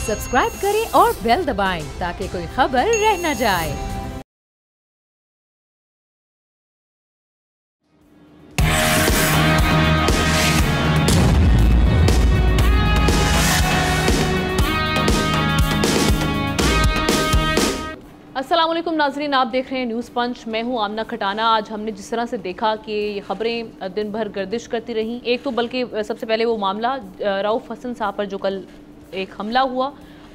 Subscribe करें और bell दबाएं ताकि कोई खबर रह न जाए। अस्सलाम वालेकुम नाज़रीन, आप देख रहे हैं न्यूज़ पंच। मैं हूं आमना खटाना। आज हमने जिस तरह से देखा कि ये खबरें दिन भर गर्दिश करती रहीं, एक तो बल्कि सबसे पहले वो मामला रऊफ़ हसन साहब पर जो कल एक हमला हुआ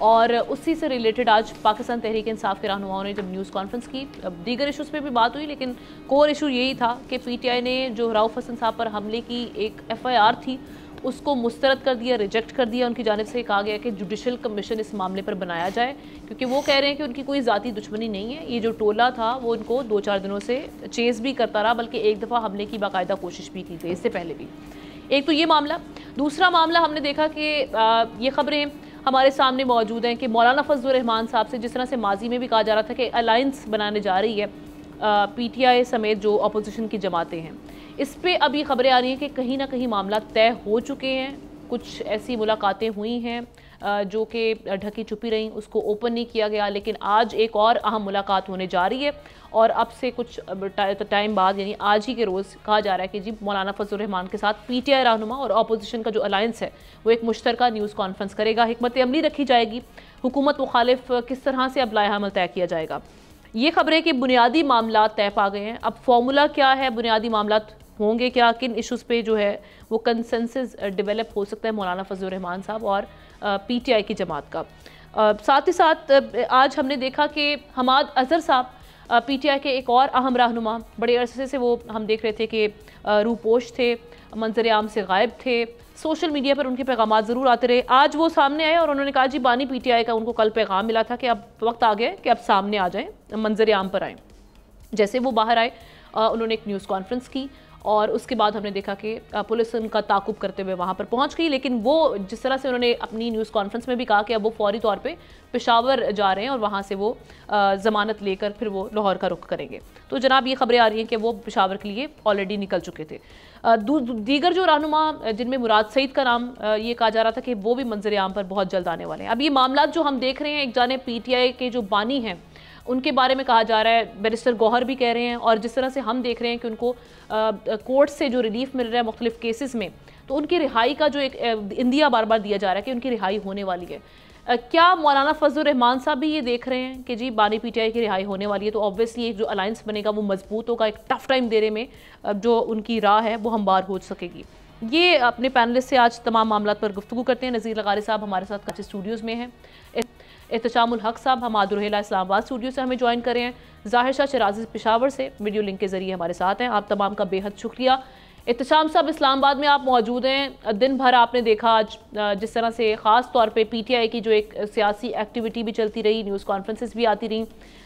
और उसी से रिलेटेड आज पाकिस्तान तहरीक इंसाफ के रहनुमाओं ने जब न्यूज़ कॉन्फ्रेंस की, दीगर इशूज़ पे भी बात हुई, लेकिन कोर इशू यही था कि PTI ने जो रऊफ़ हसन साहब पर हमले की एक FIR थी उसको मुस्तरद कर दिया, रिजेक्ट कर दिया। उनकी जानिब से कहा गया कि जुडिशल कमीशन इस मामले पर बनाया जाए, क्योंकि वो कह रहे हैं कि उनकी कोई ज़ाती दुश्मनी नहीं है। ये जो टोला था वो उनको 2-4 दिनों से चेज़ भी करता रहा, बल्कि एक दफ़ा हमले की बाकायदा कोशिश भी की थी इससे पहले भी। एक तो ये मामला। दूसरा मामला हमने देखा कि ये खबरें हमारे सामने मौजूद हैं कि मौलाना फजलुर रहमान साहब से जिस तरह से माजी में भी कहा जा रहा था कि अलायंस बनाने जा रही है PTI समेत जो अपोजिशन की जमातें हैं, इस पे अब ये खबरें आ रही हैं कि कहीं ना कहीं मामला तय हो चुके हैं। कुछ ऐसी मुलाकातें हुई हैं जो कि ढकी छुपी रहीं, उसको ओपन नहीं किया गया, लेकिन आज एक और अहम मुलाकात होने जा रही है और अब से कुछ टाइम बाद यानी आज ही के रोज़ कहा जा रहा है कि जी मौलाना फजलुर रहमान के साथ PTI रहनुमा और अपोजिशन का जो अलायंस है वो एक मुश्तरका न्यूज़ कॉन्फ्रेंस करेगा, हिकमत अमली रखी जाएगी, हुकूमत मुखालिफ किस तरह से अब लाएहामल तय किया जाएगा। ये खबरें कि बुनियादी मामला तय पा गए हैं। अब फॉर्मूला क्या है, बुनियादी मामला होंगे क्या, किन इश्यूज़ पे जो है वो कंसेंसस डेवलप हो सकता है मौलाना फजलुर रहमान साहब और PTI की जमात का। साथ ही साथ आज हमने देखा कि हमाद अजहर साहब PTI के एक और अहम रहनुमा, बड़े अरसे से वो हम देख रहे थे कि रूपोश थे, मंजर आम से गायब थे, सोशल मीडिया पर उनके पैगाम ज़रूर आते रहे। आज वो सामने आए और उन्होंने कहा जी बानी PTI का उनको कल पैगाम मिला था कि अब वक्त आ गया कि अब सामने आ जाएँ, मंजर आम पर आएँ। जैसे वो बाहर आए उन्होंने एक न्यूज़ कॉन्फ्रेंस की और उसके बाद हमने देखा कि पुलिस उनका ताकुब करते हुए वहाँ पर पहुँच गई, लेकिन वो जिस तरह से उन्होंने अपनी न्यूज़ कॉन्फ्रेंस में भी कहा कि अब वो फौरी तौर पे पेशावर जा रहे हैं और वहाँ से वो ज़मानत लेकर फिर वो लाहौर का रुख करेंगे। तो जनाब ये खबरें आ रही हैं कि वो पेशावर के लिए ऑलरेडी निकल चुके थे। दीगर जो रहनुमा जिनमें मुराद सईद का नाम ये कहा जा रहा था कि वो भी मंजर आम पर बहुत जल्द आने वाले हैं। अब ये मामला जो हम देख रहे हैं, एक जाने PTI के जो बानी हैं उनके बारे में कहा जा रहा है, बैरिस्टर गौहर भी कह रहे हैं, और जिस तरह से हम देख रहे हैं कि उनको कोर्ट से जो रिलीफ मिल रहा है मुख्तलिफ केसेस में, तो उनकी रिहाई का जो एक इंदिया बार बार दिया जा रहा है कि उनकी रिहाई होने वाली है। क्या मौलाना फजलुर रहमान साहब भी ये देख रहे हैं कि जी बानी PTI की रिहाई होने वाली है, तो ऑब्वियसली एक जो अलायंस बनेगा वो मजबूत होगा, एक टफ टाइम देने में जो उनकी राह है वो हमवार हो सकेगी। ये अपने पैनलिस्ट से आज तमाम मामलों पर गुफ्तगू करते हैं। नज़ीर लगारी साहब हमारे साथ कराची स्टूडियोज़ में हैं, एहतशामुल हक साहब हमाद रहेला इस्लामाबाद स्टूडियो से हमें ज्वाइन कर रहे हैं, ज़ाहिर शाह शराजी पेशावर से वीडियो लिंक के ज़रिए हमारे साथ हैं। आप तमाम का बेहद शुक्रिया। एहतशाम साहब इस्लामाबाद में आप मौजूद हैं, दिन भर आपने देखा आज जिस तरह से ख़ास तौर पे PTI की जो एक सियासी एक्टिविटी भी चलती रही, न्यूज़ कॉन्फ्रेंसेस भी आती रहीं।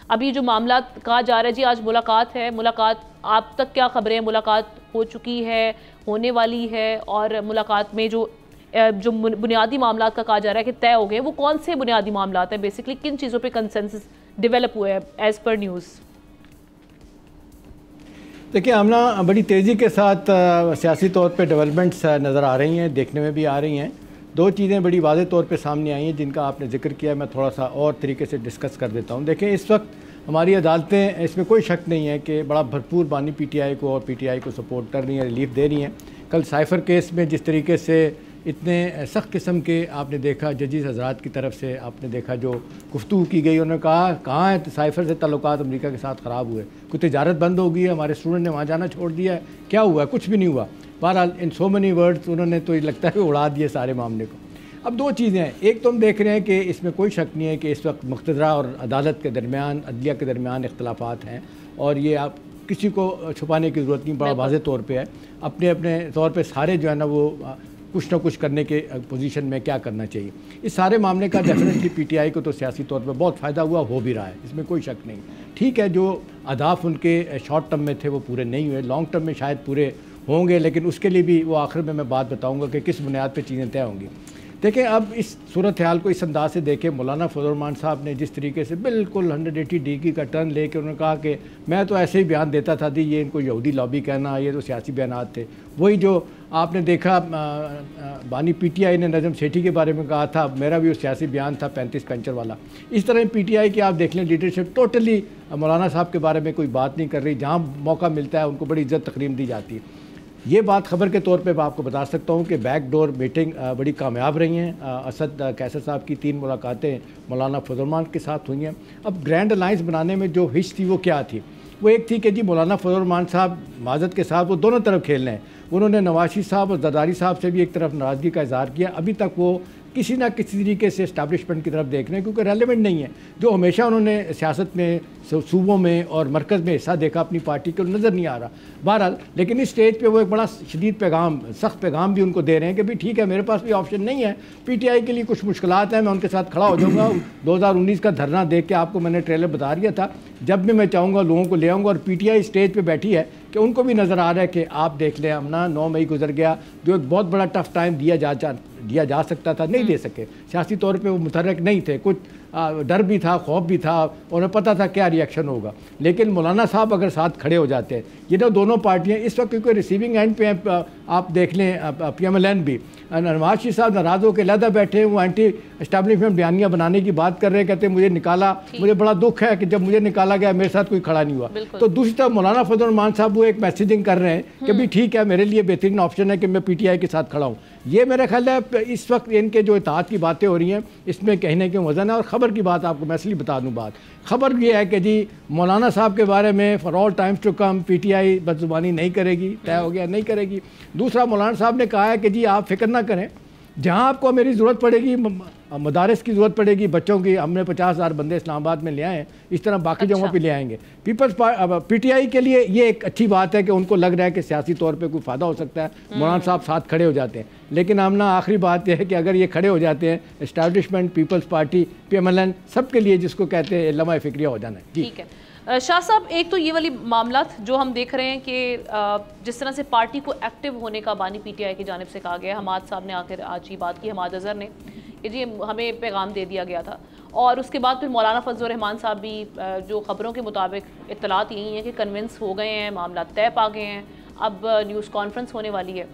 अभी जो मामला कहा जा रहा है जी आज मुलाकात है, मुलाकात आप तक क्या खबरें, मुलाकात हो चुकी है, होने वाली है, और मुलाकात में जो बुनियादी मामला का कहा जा रहा है कि तय हो गए, वो कौन से बुनियादी मामला हैं, बेसिकली किन चीज़ों पे कंसेंसस डेवलप हुए हैं एज़ पर न्यूज़? देखिए आमना, बड़ी तेज़ी के साथ सियासी तौर पे डेवलपमेंट्स नज़र आ रही हैं, देखने में भी आ रही हैं। दो चीज़ें बड़ी वाज़ेह तौर पे सामने आई हैं जिनका आपने जिक्र किया, मैं थोड़ा सा और तरीके से डिस्कस कर देता हूँ। देखें इस वक्त हमारी अदालतें, इसमें कोई शक नहीं है कि बड़ा भरपूर बानी PTI को और PTI को सपोर्ट कर रही हैं, रिलीफ दे रही हैं। कल साइफ़र केस में जिस तरीके से इतने सख्त किस्म के आपने देखा जजेस हजरात की तरफ से, आपने देखा जो गुफ्तगू की गई, उन्होंने कहा कहाँ है साइफ़र से ताल्लुकात अमेरिका के साथ ख़राब हुए, कोई तिजारत बंद हो गई है, हमारे स्टूडेंट ने वहाँ जाना छोड़ दिया है, क्या हुआ है, कुछ भी नहीं हुआ। बहरहाल इन सो मैनी वर्ड्स उन्होंने तो ये लगता है उड़ा दिए सारे मामले को। अब दो चीज़ें हैं, एक तो हम देख रहे हैं कि इसमें कोई शक नहीं है कि इस वक्त मुक़्तदरा और अदालत के दरमियान, अदलिया के दरमियान इख्तलाफात हैं, और ये आप किसी को छुपाने की ज़रूरत नहीं, बड़ा वाज़ेह तौर पर है। अपने अपने तौर पर सारे जो है ना वो कुछ ना कुछ करने के पोजीशन में क्या करना चाहिए। इस सारे मामले का डेफिनेटली PTI को तो सियासी तौर पर बहुत फ़ायदा हुआ, हो भी रहा है, इसमें कोई शक नहीं। ठीक है, जो अहदाफ उनके शॉर्ट टर्म में थे वो पूरे नहीं हुए, लॉन्ग टर्म में शायद पूरे होंगे, लेकिन उसके लिए भी वो आखिर में मैं बात बताऊंगा कि किस बुनियाद पे चीज़ें तय होंगी। देखें अब इस सूरत हाल को इस अंदाज से देखें, मौलाना फजल रहमान साहब ने जिस तरीके से बिल्कुल 180 डिग्री का टर्न लेके उन्होंने कहा कि मैं तो ऐसे ही बयान देता था दी ये इनको यहूदी लॉबी कहना, ये तो सियासी बयानात थे। वही जो आपने देखा बानी PTI ने नजम सेठी के बारे में कहा था, मेरा भी वो सियासी बयान था 35 पेंचर वाला। इस तरह PTI की आप देख लें लीडरशिप टोटली मौलाना साहब के बारे में कोई बात नहीं कर रही, जहाँ मौका मिलता है उनको बड़ी इज्जत तकरीम दी जाती है। ये बात खबर के तौर पे मैं आपको बता सकता हूँ कि बैकडोर मीटिंग बड़ी कामयाब रही हैं। असद कैसर साहब की 3 मुलाकातें मौलाना फजल रहमान के साथ हुई हैं। अब ग्रैंड अलाइंस बनाने में जो हिच थी वो क्या थी? वो एक थी कि जी मौलाना फजल रहमान साहब माजत के साथ वो दोनों तरफ खेल रहे हैं। उन्होंने नवाज शरीफ साहब और जरदारी साहब से भी एक तरफ नाराज़गी का इजहार किया, अभी तक वो किसी ना किसी तरीके से इस्टेब्लिशमेंट की तरफ देख रहे हैं क्योंकि रेलेवेंट नहीं है। जो हमेशा उन्होंने सियासत में सूबों में और मरकज़ में हिस्सा देखा अपनी पार्टी को, नज़र नहीं आ रहा बहरहाल। लेकिन इस स्टेज पे वो एक बड़ा शदीद पैगाम, सख्त पैगाम भी उनको दे रहे हैं कि भाई ठीक है मेरे पास भी ऑप्शन नहीं है, PTI के लिए कुछ मुश्किलात हैं, मैं उनके साथ खड़ा हो जाऊँगा। 2019 का धरना देख के आपको मैंने ट्रेलर बता दिया था, जब भी मैं चाहूँगा लोगों को ले आऊँगा। और PTI स्टेज पर बैठी है कि उनको भी नज़र आ रहा है कि आप देख लें हमना 9 मई गुजर गया, जो एक बहुत बड़ा टफ टाइम दिया जा सकता था, नहीं दे सके। सियासी तौर पे वो मुतहर्रिक नहीं थे, कुछ डर भी था, खौफ भी था, उन्हें पता था क्या रिएक्शन होगा। लेकिन मौलाना साहब अगर साथ खड़े हो जाते हैं, ये तो दोनों पार्टियां इस वक्त क्योंकि रिसीविंग एंड पे आप देख लें PMLN भी, नवाज शरीफ साहब नाराज़ होकर लहदा बैठे, वो एंटी एस्टैब्लिशमेंट बयानियाँ बनाने की बात कर रहे हैं, कहते हैं मुझे निकाला, मुझे बड़ा दुख है कि जब मुझे निकाला गया मेरे साथ कोई खड़ा नहीं हुआ। तो दूसरी तरफ मौलाना फजल रहमान साहब वो एक मैसेजिंग कर रहे हैं कि भी ठीक है मेरे लिए बेहतरीन ऑप्शन है कि मैं PTI के साथ खड़ा हूँ। ये मेरा ख्याल है इस वक्त इनके जो इत्तेहाद की बातें हो रही हैं इसमें कहने के वज़न है। और ख़बर की बात आपको मैं इसलिए बता दूँ, बात खबर ये है कि जी मौलाना साहब के बारे में for all times to come PTI बदजुबानी नहीं करेगी, तय हो गया नहीं करेगी। दूसरा मौलाना साहब ने कहा है कि जी आप फिक्र ना करें, जहाँ आपको मेरी ज़रूरत पड़ेगी, मदारस की ज़रूरत पड़ेगी बच्चों की, हमने 50,000 बंदे इस्लामाबाद में ले आए हैं, इस तरह बाकी जगहों पे ले आएंगे। PTI के लिए ये एक अच्छी बात है कि उनको लग रहा है कि सियासी तौर पे कोई फ़ायदा हो सकता है, मौलाना साहब साथ खड़े हो जाते हैं। लेकिन आमना आखिरी बात यह है कि अगर ये खड़े हो जाते हैं, इस्टेब्लिशमेंट, पीपल्स पार्टी, PMLN सबके लिए जिसको कहते हैं लम्हा फ़िक्रिया हो जाना है। ठीक है शाह साहब, एक तो ये वाली मामला जो हम देख रहे हैं कि जिस तरह से पार्टी को एक्टिव होने का बानी PTI की जानिब से कहा गया, हमाद साहब ने आखिर आज ये बात की, हमाद अजहर ने, कि जी हमें पैगाम दे दिया गया था। और उसके बाद फिर मौलाना फजल रहमान साहब भी जो ख़बरों के मुताबिक इत्तलात यही हैं कि कन्विंस हो गए हैं, मामला तय पा गए हैं, अब न्यूज़ कॉन्फ्रेंस होने वाली है।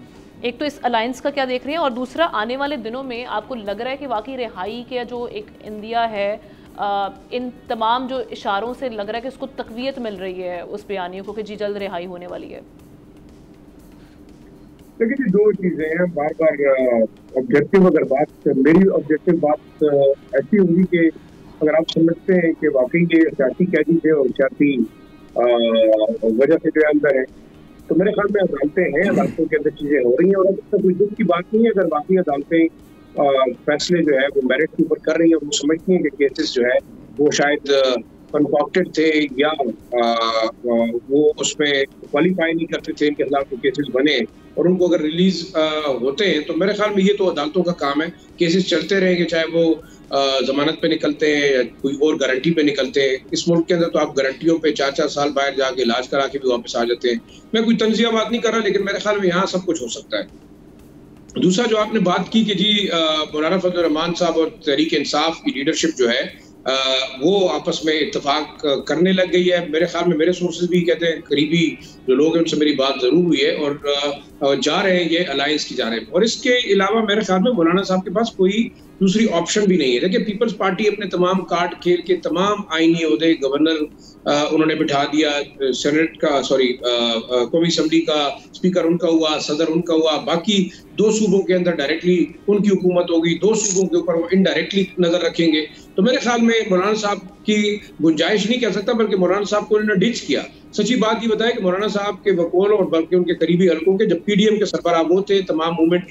एक तो इस अलायंस का क्या देख रहे हैं, और दूसरा आने वाले दिनों में आपको लग रहा है कि वाकई रिहाई का जो एक इंदिया है, इन तमाम जो इशारों से लग रहा है कि उसको तकवीयत मिल रही है उस बयानियों को कि जी जल्द रिहाई होने वाली है? देखिए दो चीजें हैं, बार बार ऑब्जेक्टिव, अगर बात मेरी ऑब्जेक्टिव बात ऐसी होगी कि अगर आप समझते हैं कि वाकई ये सियासी कैदी थे और सियासी वजह से जो अंदर है, तो मेरे ख्याल में अदालतें हैं, अदालतों के अंदर चीजें हो रही हैं और अब कोई दुख की बात नहीं है अगर वाकई अदालतें फैसले जो है वो मेरिट के ऊपर कर रही है और वो समझती हैं कि केसेस जो है वो शायद कन्फॉक्टेड थे या वो उसमें क्वालिफाई नहीं करते थे, इनके खिलाफ केसेस बने और उनको अगर रिलीज होते हैं तो मेरे ख्याल में ये तो अदालतों का काम है। केसेस चलते रहेंगे, चाहे वो जमानत पे निकलते हैं या कोई और गारंटी पे निकलते हैं। इस मुल्क के अंदर तो आप गारंटियों पे 4-4 साल बाहर जाके इलाज करा के भी वापस आ जाते हैं। मैं कोई तंजिया बात नहीं कर रहा, लेकिन मेरे ख्याल में यहाँ सब कुछ हो सकता है। दूसरा जो आपने बात की कि जी मौलाना फजल रहमान साहब और तहरीक इंसाफ की लीडरशिप जो है वो आपस में इत्तेफाक करने लग गई है। मेरे ख्याल में मेरे सोर्सेज भी कहते हैं, करीबी जो लोग हैं उनसे मेरी बात जरूर हुई है और जा रहे हैं ये अलायंस की जानिब। और इसके अलावा मेरे ख्याल में मौलाना साहब के पास कोई दूसरी ऑप्शन भी नहीं है। देखिए पीपल्स पार्टी अपने तमाम कार्ड खेल के तमाम आईनी ओहदे, गवर्नर उन्होंने बिठा दिया, सेनेट का कौमी असम्बली का स्पीकर उनका हुआ, सदर उनका हुआ, बाकी 2 सूबों के अंदर डायरेक्टली उनकी हुकूमत होगी, 2 सूबों के ऊपर वो इनडायरेक्टली नजर रखेंगे। तो मेरे ख्याल में मौलाना साहब की गुंजाइश नहीं कह सकता, बल्कि मौलाना साहब को उन्होंने डिच किया। सच्ची बात ये बताया कि मौलाना साहब के वकोल और बल्कि उनके करीबी हलकों के जब PDM के सरबराह वो थे, तमाम मूवमेंट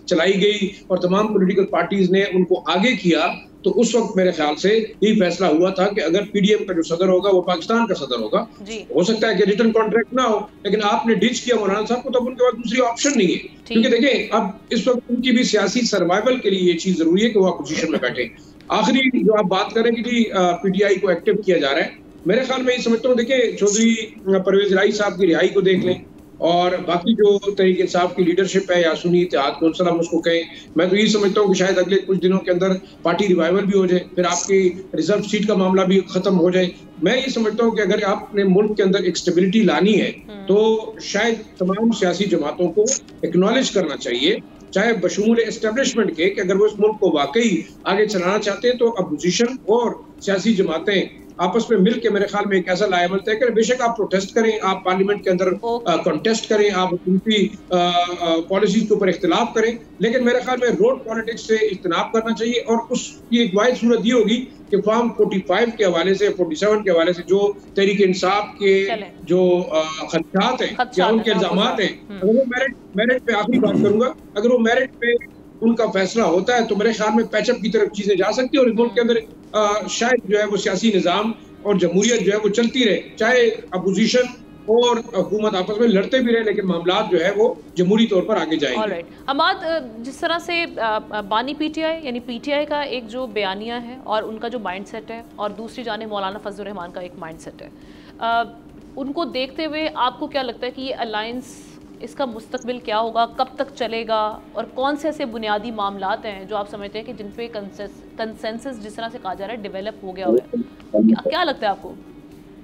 चलाई गई और तमाम पॉलिटिकल पार्टीज ने उनको आगे किया, तो उस वक्त मेरे ख्याल से यही फैसला हुआ था कि अगर PDM का जो सदर होगा वो पाकिस्तान का सदर होगा। हो सकता है कि रिटर्न कॉन्ट्रैक्ट ना हो, लेकिन आपने डिच किया मौलाना साहब को, तो उनके पास दूसरी ऑप्शन नहीं है। क्योंकि देखिए अब इस वक्त उनकी भी सियासी सर्वाइवल के लिए ये चीज जरूरी है कि वो अपोजिशन में बैठे। आखिरी जो आप बात करें कि जी PTI को एक्टिव किया जा रहा है, मेरे ख्याल में ये समझता हूँ, देखिए चौधरी परवेज इलाही साहब की रिहाई को देख लें, और बाकी जो तहरीक इंसाफ की लीडरशिप है या सुन्नी इत्तेहाद कौंसिल हम उसको कहें, मैं तो ये समझता हूँ कि शायद अगले कुछ दिनों के अंदर पार्टी रिवाइवल भी हो जाए, फिर आपकी रिजर्व सीट का मामला भी खत्म हो जाए। मैं ये समझता हूँ कि अगर आपने मुल्क के अंदर एक स्टेबिलिटी लानी है तो शायद तमाम सियासी जमातों को एक्नॉलेज करना चाहिए, चाहे बशमूल एस्टेब्लिशमेंट के, कि अगर वो इस मुल्क को वाकई आगे चलाना चाहते हैं तो अपोजिशन और सियासी जमातें आपस में मिल के मेरे ख्याल में एक ऐसा लाएमल तय करें। बेशक आप प्रोटेस्ट करें, आप पार्लियामेंट के अंदर कंटेस्ट करें, आप हुकूमती पॉलिसीज के ऊपर इख्तिलाफ करें, लेकिन मेरे ख्याल में रोड पॉलिटिक्स से इज्तनाब करना चाहिए। और उसकी एक वाहिद सूरत ये होगी कि फॉर्म 45 के हवाले से, 47 के हवाले से जो तहरीक इंसाफ के जो खदशात हैं या उनके इल्जामात हैं, अगर वो मेरिट पे, आखिरी बात करूंगा, अगर वो मेरिट पे उनका फैसला होता है तो मेरे ख्याल में पैचअप की तरफ चीजें जा सकती है और इस मुल्क के अंदर शायद जो है वो सियासी निजाम और जमहूरियत जो है वो चलती रहे, चाहे अपोजिशन और हुकूमत आपस में लड़ते भी रहे, लेकिन मामला जो है वो जमहूरी तौर पर आगे जाएंगे। ऑलराइट अमाद, जिस तरह से बानी पीटीआई यानी पीटीआई का एक जो बयानिया है और उनका जो माइंडसेट है और दूसरी जानिब मौलाना फजल रहमान का एक माइंडसेट है, उनको देखते हुए आपको क्या लगता है कि ये अलायंस, इसका मुस्तकबिल क्या होगा, कब तक चलेगा और कौन से ऐसे बुनियादी मामलात हैं जो आप समझते हैं कि जिन पे कंसेंसस जिस तरह से कहा जा रहा है डेवलप हो गया हुआ है? क्या लगता है आपको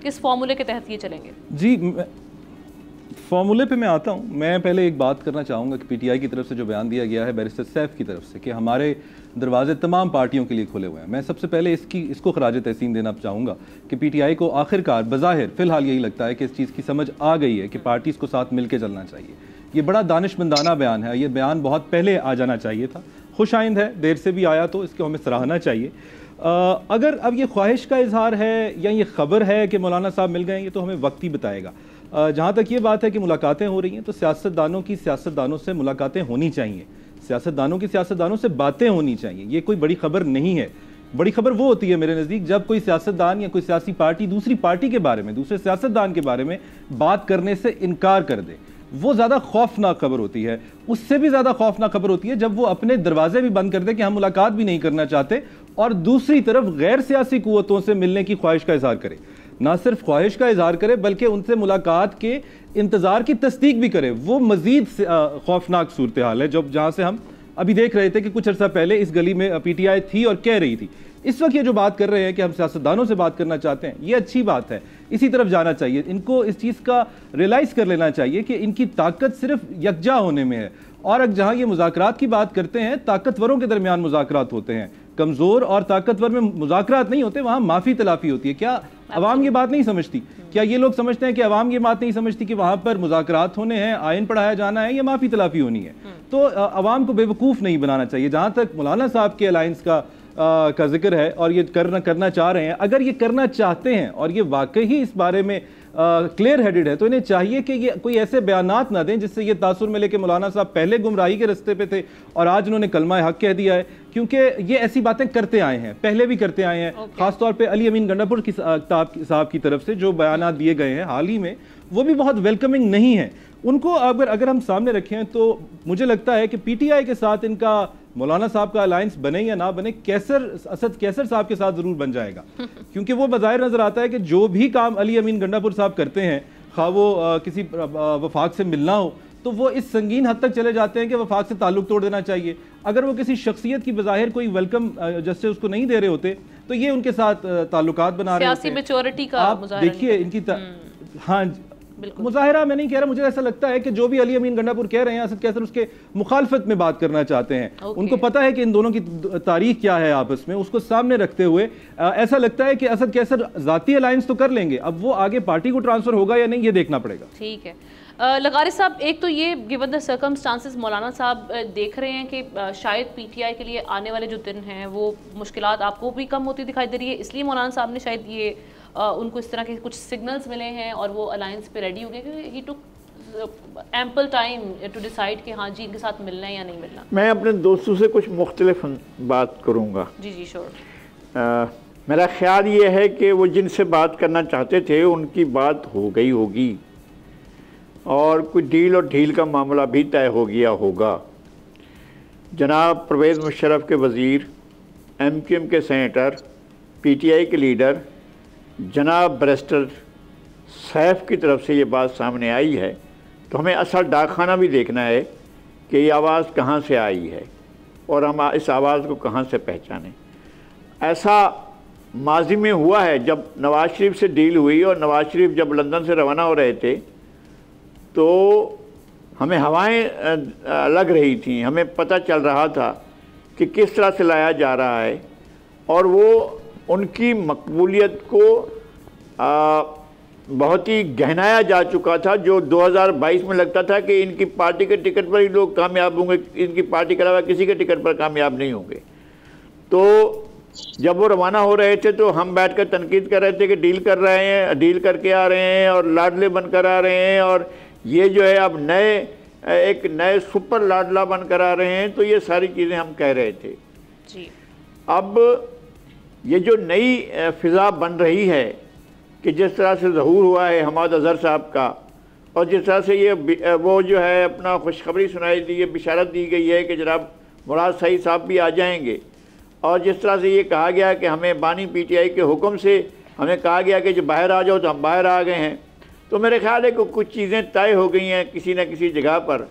किस फॉर्मूले के तहत ये चलेंगे? जी, फॉर्मूले पे मैं आता हूँ। मैं पहले एक बात करना चाहूँगा कि पीटीआई की तरफ से जो बयान दिया गया है बैरिस्टर सैफ की तरफ से कि हमारे दरवाजे तमाम पार्टियों के लिए खुले हुए हैं, मैं सबसे पहले इसको खराज तहसीन देना चाहूँगा कि पीटीआई को आखिरकार बज़ाहिर फ़िलहाल यही लगता है कि इस चीज़ की समझ आ गई है कि पार्टीज़ को साथ मिल के चलना चाहिए। ये बड़ा दानिशमंदाना बयान है, ये बयान बहुत पहले आ जाना चाहिए था। खुश आइंद है, देर से भी आया तो इसको हमें सराहना चाहिए। अगर अब ये ख्वाहिश का इजहार है या ये खबर है कि मौलाना साहब मिल गए, ये तो हमें वक्त ही बताएगा। जहाँ तक ये बात है कि मुलाकातें हो रही हैं तो सियासतदानों की सियासतदानों से मुलाकातें होनी चाहिए, सियासतदानों की सियासतदानों से बातें होनी चाहिए। ये कोई बड़ी खबर नहीं है। बड़ी खबर वो होती है मेरे नज़दीक जब कोई सियासतदान या कोई सियासी पार्टी दूसरी पार्टी के बारे में, दूसरे सियासतदान के बारे में बात करने से इनकार कर दे, वो ज़्यादा खौफनाक खबर होती है। उससे भी ज़्यादा खौफनाक खबर होती है जब वो अपने दरवाजे भी बंद कर दे कि हम मुलाकात भी नहीं करना चाहते और दूसरी तरफ गैर सियासी कुव्वतों से मिलने की ख्वाहिश का इजहार करे। ना सिर्फ ख्वाहिश का इजहार करे बल्कि उनसे मुलाकात के इंतज़ार की तस्दीक भी करे। वो मज़ीद खौफनाक सूरत हाल है जहाँ से हम अभी देख रहे थे कि कुछ अर्सा पहले इस गली में पीटीआई थी और कह रही थी। इस वक्त ये जो बात कर रहे हैं कि हम सियासतदानों से बात करना चाहते हैं, ये अच्छी बात है, इसी तरफ जाना चाहिए। इनको इस चीज़ का रियलाइज़ कर लेना चाहिए कि इनकी ताकत सिर्फ यकजा होने में है। और अब जहाँ ये मुज़ाकरात की बात करते हैं, ताकतवरों के दरमियान मुज़ाकरात होते हैं, कमज़ोर और ताकतवर में मुज़ाकरात नहीं होते, वहाँ माफ़ी तलाफ़ी होती है। क्या अवाम ये बात नहीं समझती? क्या ये लोग समझते हैं कि अवाम ये बात नहीं समझती कि वहाँ पर मुज़ाकरात होने हैं, आइन पढ़ाया जाना है या माफ़ी तलाफ़ी होनी है? तो अवाम को बेवकूफ़ नहीं बनाना चाहिए। जहाँ तक मौलाना साहब के अलायंस का जिक्र है और ये करना चाह रहे हैं, अगर ये करना चाहते हैं और ये वाकई ही इस बारे में क्लियर हेडेड है तो इन्हें चाहिए कि ये कोई ऐसे बयानात ना दें जिससे ये तासुर मिले कि मौलाना साहब पहले गुमराही के रास्ते पे थे और आज उन्होंने कलमा हक कह दिया है, क्योंकि ये ऐसी बातें करते आए हैं, पहले भी करते आए हैं। खासतौर पे अली अमीन गंडापुर की साहब की तरफ से जो बयानात दिए गए हैं हाल ही में, वो भी बहुत वेलकमिंग नहीं है। उनको अगर हम सामने रखें तो मुझे लगता है कि पीटीआई के साथ इनका मौलाना साहब का अलायंस बने या ना बने, असद कैसर साहब के साथ जरूर बन जाएगा, क्योंकि वो बज़ाहिर नजर आता है कि जो भी काम अली अमीन गंडापुर साहब करते हैं, खा वो किसी वफाक से मिलना हो, तो वो इस संगीन हद तक चले जाते हैं कि वफाक से ताल्लुक तोड़ देना चाहिए। अगर वो किसी शख्सियत की बज़ाहिर कोई वेलकम जस्टिस उसको नहीं दे रहे होते तो ये उनके साथ ताल्लुकात बना रहे होते। मैच्योरिटी का आप देखिए इनकी हाँ मुजाहिरा मैं नहीं कह रहा, मुझे ऐसा लगता है कि जो भी अली अमीन गंडापुर कह रहे हैं असद कैसर उसके मुखालफत में बात करना चाहते हैं। उनको पता है कि इन दोनों की तारीख क्या है आपस में, उसको सामने रखते हुए ऐसा लगता है कि असद कैसर जाती अलायंस तो कर लेंगे, अब वो आगे पार्टी को ट्रांसफर होगा या नहीं ये देखना पड़ेगा। ठीक है लगारी साहब, एक तो ये गिवन द सर्कमस्टांसेस मौलाना साहब देख रहे हैं कि शायद पीटीआई के लिए आने वाले जो दिन हैं वो मुश्किलात आपको भी कम होती दिखाई दे रही है, इसलिए मौलाना साहब ने शायद ये उनको इस तरह के कुछ सिग्नल्स मिले हैं और वो अलायंस पे रेडी हो गए क्योंकि ही टुक एम्पल टाइम टू डिसाइड कि हाँ जी इनके साथ मिलना है या नहीं मिलना। मैं अपने दोस्तों से कुछ मुख्तलिफ बात करूँगा। जी जी श्योर। मेरा ख्याल ये है कि वो जिनसे बात करना चाहते थे उनकी बात हो गई होगी और कोई डील और ढील का मामला भी तय हो गया होगा। जनाब परवेज़ मुशर्रफ के वज़ीर, एमक्यूएम के सेनेटर, पीटीआई के लीडर जनाब बैरिस्टर सैफ की तरफ से ये बात सामने आई है तो हमें असल डाकखाना भी देखना है कि ये आवाज़ कहाँ से आई है और हम इस आवाज़ को कहाँ से पहचानें। ऐसा माजी में हुआ है, जब नवाज शरीफ से डील हुई और नवाज शरीफ जब लंदन से रवाना हो रहे थे तो हमें हवाएं लग रही थी, हमें पता चल रहा था कि किस तरह से लाया जा रहा है, और वो उनकी मकबूलियत को बहुत ही गहनाया जा चुका था। जो 2022 में लगता था कि इनकी पार्टी के टिकट पर ही लोग कामयाब होंगे, इनकी पार्टी के अलावा किसी के टिकट पर कामयाब नहीं होंगे। तो जब वो रवाना हो रहे थे तो हम बैठकर तनकीद कर रहे थे कि डील कर रहे हैं, डील करके आ रहे हैं और लाडले बनकर आ रहे हैं, और ये जो है अब एक नए सुपर लाडला बनकर आ रहे हैं। तो ये सारी चीज़ें हम कह रहे थे जी। अब ये जो नई फ़िज़ा बन रही है कि जिस तरह से ज़हूर हुआ है हमाद अज़हर साहब का, और जिस तरह से ये वो जो है अपना खुशखबरी सुनाई दी है, बिशारत दी गई है कि जनाब मुराद सईद साहब भी आ जाएंगे, और जिस तरह से ये कहा गया कि हमें बानी पीटीआई के हुक्म से हमें कहा गया कि जो बाहर आ जाओ, तो हम बाहर आ गए हैं। तो मेरे ख्याल है कि कुछ चीज़ें तय हो गई हैं किसी न किसी जगह पर,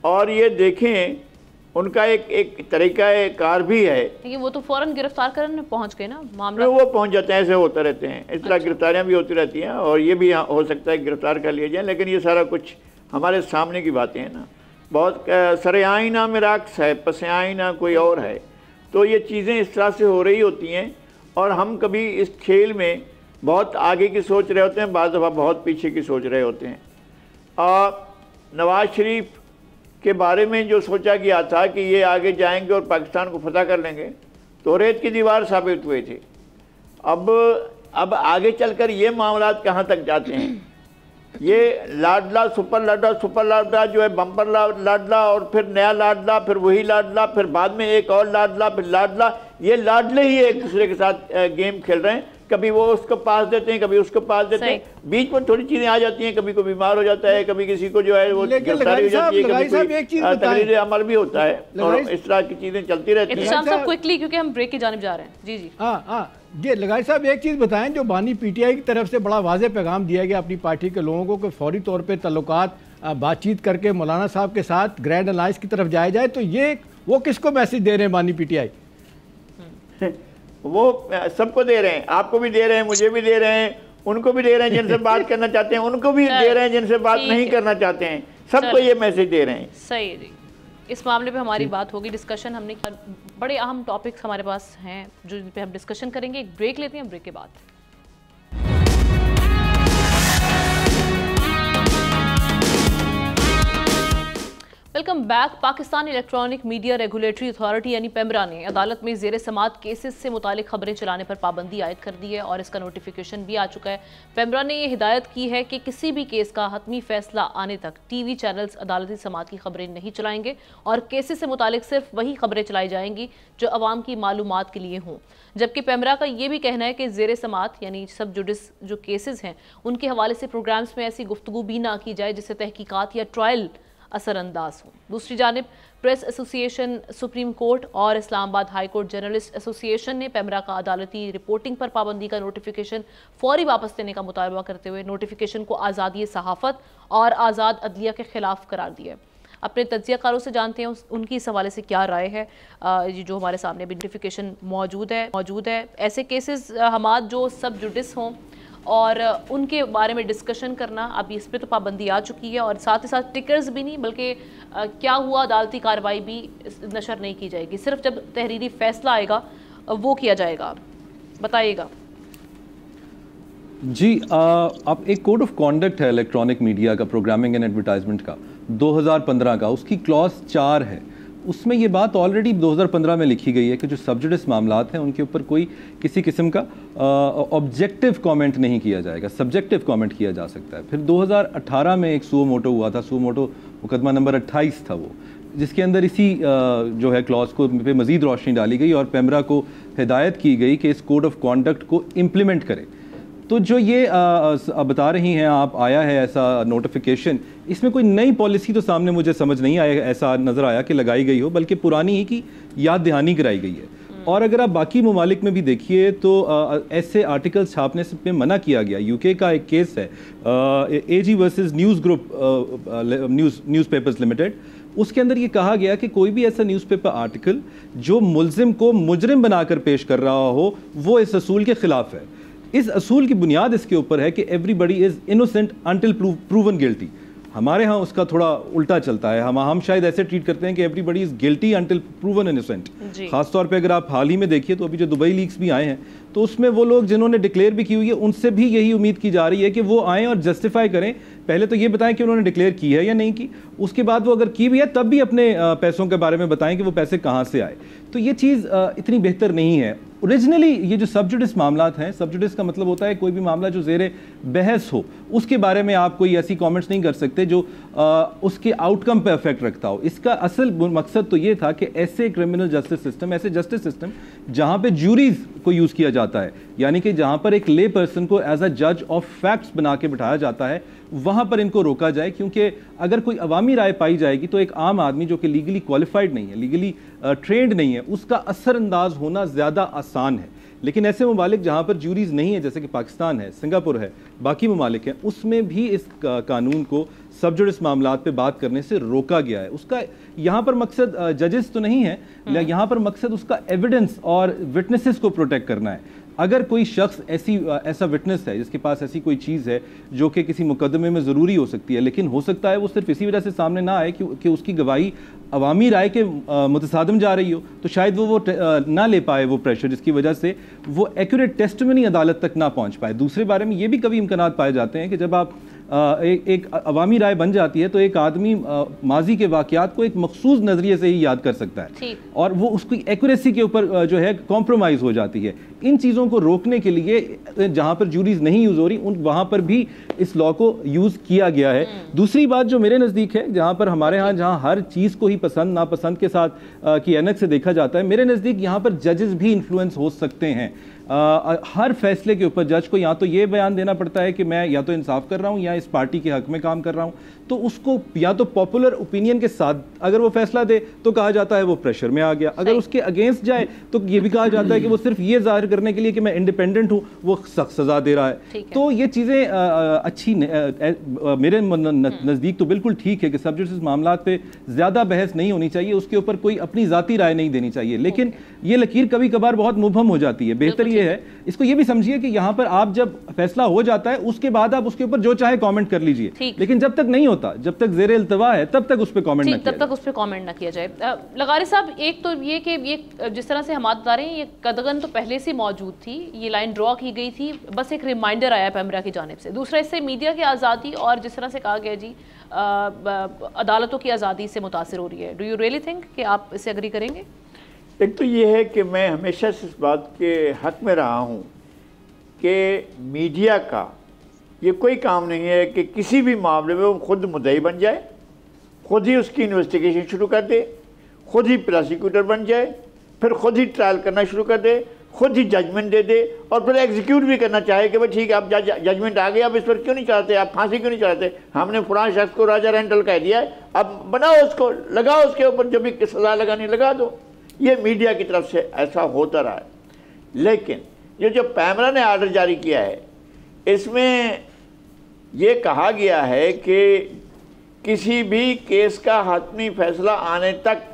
और ये देखें उनका एक तरीका कार भी है। लेकिन वो तो फ़ौरन गिरफ्तार करने पहुंच गए ना, मामला वो पहुंच जाते हैं, ऐसे होता रहते हैं, इस तरह गिरफ्तारियाँ भी होती रहती हैं, और ये भी हो सकता है गिरफ्तार कर लिए जाएँ, लेकिन ये सारा कुछ हमारे सामने की बातें हैं ना। बहुत सरेआईना में राक्स है, पसेआईना कोई और है। तो ये चीज़ें इस तरह से हो रही होती हैं, और हम कभी इस खेल में बहुत आगे की सोच रहे होते हैं, बाज़ दफ़ा बहुत पीछे की सोच रहे होते हैं। नवाज शरीफ के बारे में जो सोचा गया था कि ये आगे जाएंगे और पाकिस्तान को फतह कर लेंगे, तो रेत की दीवार साबित हुए थे। अब आगे चलकर ये मामलात कहाँ तक जाते हैं? ये लाडला सुपर लाडला जो है बम्पर लाडला, और फिर नया लाडला, फिर वही लाडला, फिर बाद में एक और लाडला, फिर लाडला, ये लाडले ही एक दूसरे के साथ गेम खेल रहे हैं। कभी वो उसको पास देते हैं, कभी उसको पास देते हैं, बीच में थोड़ी चीज़ें आ जाती हैं, कभी कोई बीमार हो जाता है, कभी किसी को जो है वो गिरफ्तारी हो जाती है, कभी कोई तकरीर अमल भी होता है, और इस तरह की चीज़ें चलती रहती हैं। क्विकली, क्योंकि हम ब्रेक की जानिब जा रहे हैं। जी जी ये लगाई साहब एक चीज़ बताएं, जो बानी पीटीआई की तरफ से बड़ा वाज़े पैगाम दिया गया अपनी पार्टी के लोगों को कि फौरी तौर पे ताल्लुकात बातचीत करके मौलाना साहब के साथ ग्रैंड अलायंस की तरफ जाया जाए, तो ये वो किसको मैसेज दे रहे हैं बानी पीटीआई? वो सबको दे रहे हैं, आपको भी दे रहे हैं, मुझे भी दे रहे हैं, उनको भी दे रहे हैं जिनसे बात करना चाहते हैं, उनको भी दे रहे हैं जिनसे बात नहीं करना चाहते हैं, सबको ये मैसेज दे रहे हैं। सही है जी। इस मामले पे हमारी बात होगी, डिस्कशन हमने, बड़े अहम टॉपिक्स हमारे पास हैं जो जिन पे हम डिस्कशन करेंगे। एक ब्रेक लेते हैं, ब्रेक के बाद welcome back. Pakistan electronic media regulatory authority यानी पेमरा ने अदालत में ज़ेर समात केसेस से मुतालिक खबरें चलाने पर पाबंदी आयद कर दी है और इसका नोटिफिकेशन भी आ चुका है। पेमरा ने यह हिदायत की है कि किसी भी केस का हतमी फैसला आने तक टीवी चैनल्स अदालती समात की खबरें नहीं चलाएंगे और केसेस से मुतालिक सिर्फ वही खबरें चलाई जाएंगी जो अवाम की मालूमात के लिए हों। जबकि पेमरा का ये भी कहना है कि ज़ेर समात यानी सब जुडिस जो केसेस हैं उनके हवाले से प्रोग्राम्स में ऐसी गुफ्तगू भी ना की जाए जिससे तहकीकात या ट्रायल असरअंदाज हो। दूसरी जानिब प्रेस एसोसिएशन, सुप्रीम कोर्ट और Islamabad high court journalist association ने पेमरा का अदालती रिपोर्टिंग पर पाबंदी का नोटिफिकेशन फौरी वापस लेने का मुतालबा करते हुए नोटिफिकेशन को आज़ादी सहाफ़त और आज़ाद अदलिया के खिलाफ करार दिया। अपने तज्ज़ियाकारों से जानते हैं उनकी इस हवाले से क्या राय है। जो हमारे सामने भी नोटिफिकेशन मौजूद है। ऐसे केसेस हमाद जो सब जुडिस हों और उनके बारे में डिस्कशन करना, अभी इस पर तो पाबंदी आ चुकी है और साथ ही साथ टिकर्स भी नहीं बल्कि क्या हुआ अदालती कार्रवाई भी नशर नहीं की जाएगी, सिर्फ जब तहरीरी फैसला आएगा वो किया जाएगा। बताइएगा जी। अब एक कोड ऑफ कॉन्डक्ट है इलेक्ट्रॉनिक मीडिया का, प्रोग्रामिंग एंड एडवर्टाइजमेंट का 2015 का, उसकी क्लॉज 4 है। उसमें ये बात ऑलरेडी 2015 में लिखी गई है कि जो सब्जुडिस मामलात हैं उनके ऊपर कोई किसी किस्म का ऑब्जेक्टिव कमेंट नहीं किया जाएगा, सब्जेक्टिव कमेंट किया जा सकता है। फिर 2018 में एक सुओ मोटो हुआ था, सुओ मोटो मुकदमा नंबर 28 था वो, जिसके अंदर इसी जो है क्लॉज को पे मज़ीद रोशनी डाली गई और पेमरा को हिदायत की गई कि इस कोड ऑफ कॉन्डक्ट को इम्प्लीमेंट करे। तो जो ये बता रही हैं आप, आया है ऐसा नोटिफिकेशन, इसमें कोई नई पॉलिसी तो सामने मुझे समझ नहीं आया, ऐसा नज़र आया कि लगाई गई हो, बल्कि पुरानी ही की याद दहानी कराई गई है। और अगर आप बाकी ममालिक में भी देखिए तो ऐसे आर्टिकल्स छापने से पे मना किया गया। यूके का एक केस है AG versus news group newspapers limited, उसके अंदर ये कहा गया कि कोई भी ऐसा न्यूज़पेपर आर्टिकल जो मुल्जिम को मुजरिम बनाकर पेश कर रहा हो वो इस असूल के खिलाफ है। इस असूल की बुनियाद इसके ऊपर है कि everybody is innocent until proven guilty. हमारे यहाँ उसका थोड़ा उल्टा चलता है, हम शायद ऐसे ट्रीट करते हैं कि everybody is guilty until proven innocent. खासतौर पे अगर आप हाल ही में देखिए तो अभी जो दुबई लीक्स भी आए हैं तो उसमें वो लोग जिन्होंने डिक्लेयर भी की हुई है उनसे भी यही उम्मीद की जा रही है कि वो आएँ और जस्टिफाई करें, पहले तो ये बताएं कि उन्होंने डिक्लेयर की है या नहीं की, उसके बाद वो अगर की भी है तब भी अपने पैसों के बारे में बताएं कि वो पैसे कहाँ से आए। तो ये चीज़ इतनी बेहतर नहीं है। ओरिजिनली ये जो सबजुडिस मामलात हैं, सबजुडिस का मतलब होता है कोई भी मामला जो ज़ेरे बहस हो उसके बारे में आप कोई ऐसी कमेंट्स नहीं कर सकते जो उसके आउटकम पे इफेक्ट रखता हो। इसका असल मकसद तो ये था कि ऐसे क्रिमिनल जस्टिस सिस्टम, ऐसे जस्टिस सिस्टम जहाँ पे ज्यूरीज को यूज़ किया जाता है, यानी कि जहाँ पर एक ले पर्सन को एज अ जज ऑफ फैक्ट्स बना के बिठाया जाता है, वहाँ पर इनको रोका जाए। क्योंकि अगर कोई अवामी राय पाई जाएगी तो एक आम आदमी जो कि लीगली क्वालिफाइड नहीं है, लीगली ट्रेंड नहीं है, उसका असरअंदाज होना ज़्यादा आसान है। लेकिन ऐसे ममालिक जहाँ पर ज्यूरीज नहीं है, जैसे कि पाकिस्तान है, सिंगापुर है, बाकी ममालिक हैं, उसमें भी इस कानून को सबजुडिस मामलात पे बात करने से रोका गया है। उसका यहाँ पर मकसद जजेस तो नहीं है, यहाँ पर मकसद उसका एविडेंस और विटनेसेस को प्रोटेक्ट करना है। अगर कोई शख्स ऐसा विटनेस है जिसके पास ऐसी कोई चीज़ है जो कि किसी मुकदमे में ज़रूरी हो सकती है, लेकिन हो सकता है वो सिर्फ इसी वजह से सामने ना आए कि उसकी गवाही अवामी राय के मुतसादम जा रही हो, तो शायद वो ना ले पाए वो प्रेशर, जिसकी वजह से वो एक्यूरेट टेस्टिमनी अदालत तक ना पहुंच पाए। दूसरे बारे में ये भी कभी इम्कानात पाए जाते हैं कि जब आप एक अवामी राय बन जाती है तो एक आदमी माजी के वाक़यात को एक मखसूस नज़रिए से ही याद कर सकता है और वो उसकी एक्यूरेसी के ऊपर जो है कॉम्प्रोमाइज़ हो जाती है। इन चीज़ों को रोकने के लिए जहाँ पर ज्यूरीज नहीं यूज़ हो रही वहाँ पर भी इस लॉ को यूज़ किया गया है। दूसरी बात जो मेरे नज़दीक है, जहाँ पर हमारे यहाँ जहाँ हर चीज़ को ही पसंद नापसंद के साथ की ऐनक से देखा जाता है, मेरे नज़दीक यहाँ पर जजेस भी इन्फ्लुएंस हो सकते हैं। हर फैसले के ऊपर जज को या तो ये बयान देना पड़ता है कि मैं या तो इंसाफ कर रहा हूँ या इस पार्टी के हक में काम कर रहा हूँ, तो उसको या तो पॉपुलर ओपिनियन के साथ अगर वो फैसला दे तो कहा जाता है वो प्रेशर में आ गया, अगर उसके अगेंस्ट जाए तो ये भी कहा जाता है कि वो सिर्फ ये जाहिर करने के लिए कि मैं इंडिपेंडेंट हूँ वो सख्त सज़ा दे रहा है। तो ये चीज़ें अच्छी मेरे नज़दीक तो बिल्कुल ठीक है कि सबजुडिस मामलात पे ज़्यादा बहस नहीं होनी चाहिए, उसके ऊपर कोई अपनी ज़ाती राय नहीं देनी चाहिए। लेकिन ये लकीर कभी कभार बहुत मुबहम हो जाती है। बेहतर ये है, इसको ये भी समझिए कि यहाँ पर आप जब फैसला हो जाता है उसके बाद आप उसके ऊपर जो चाहे कमेंट कर लीजिए, लेकिन जब तक नहीं होता, जब तक ज़ेरे इल्तवा है तब तक उस पर कमेंट ना किया जाए। लगारी साहब, एक तो ये कि ये जिस तरह से हम बता रहे हैं ये कदगन तो पहले से मौजूद थी, ये लाइन ड्रॉ की गई थी, बस एक रिमाइंडर आया पैमरा की जानिब से। दूसरा, इससे मीडिया की आज़ादी और जिस तरह से कहा गया जी अदालतों की आज़ादी से मुतासिर हो रही है। डू यू रियली थिंक कि आप इससे एग्री करेंगे? एक तो ये है कि मैं हमेशा से इस बात के हक में रहा हूँ कि मीडिया का ये कोई काम नहीं है कि किसी भी मामले में वो खुद मुद्दई बन जाए, खुद ही उसकी इन्वेस्टिगेशन शुरू कर दे, खुद ही प्रोसिक्यूटर बन जाए, फिर खुद ही ट्रायल करना शुरू कर दे, खुद ही जजमेंट दे दे और फिर एग्जीक्यूट भी करना चाहे कि भाई ठीक है अब जजमेंट आ गया, अब इस पर क्यों नहीं चलाते, आप फांसी क्यों नहीं चलाते, हमने फलां शख्स को राजा रेंटल कह दिया है, अब बनाओ उसको, लगाओ उसके ऊपर जो भी सज़ा लगानी लगा दो। ये मीडिया की तरफ से ऐसा होता रहा है। लेकिन ये जो पैमरा ने आर्डर जारी किया है इसमें ये कहा गया है कि किसी भी केस का हतमी फैसला आने तक